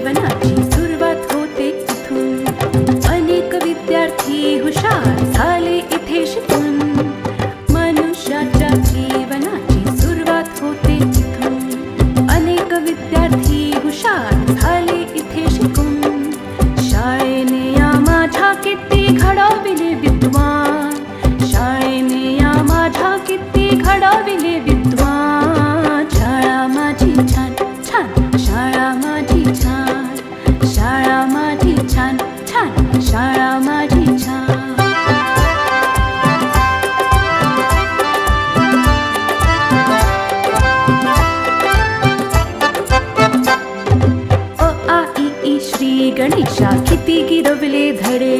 जीवनाची सुरुवात होते इथून. अनेक विद्यार्थी हुशार झाले इथे शिकून. मनुष्याच्या जीवनाची सुरुवात होते इथून. अनेक विद्यार्थी हुशार झाले इथे शिकून. शाळेने या माझ्या किती घडविले विद्वान. शाळेने या माझ्या किती घडविले विद्वान. शाळा माझी छान छान, शाळा माझी छान, शाळा माझी छान छान, शाळा माझी छान. अ आ इ ई श्री गणेशा किती गिरवले धडे.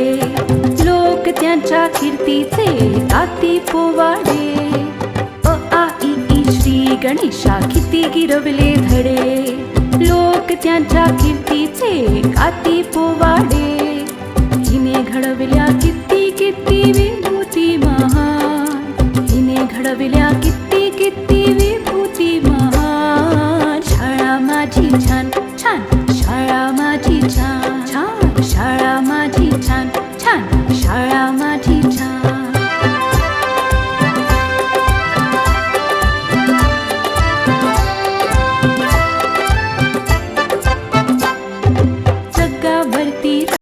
लोक त्यांच्या कीर्तीचे गाती पोवाडे. अ आ इ ई श्री गणेशा किती गिरवले धडे. लोक त्यांच्या कीर्तीचे गाती पोवाडे. हिने घडविल्या किती किती विभूती महान. हिने घडविल्या किती किती विभूती महान. शाळा माझी छान छान, शाळा माझी छान छान, शाळा माझी छान छान,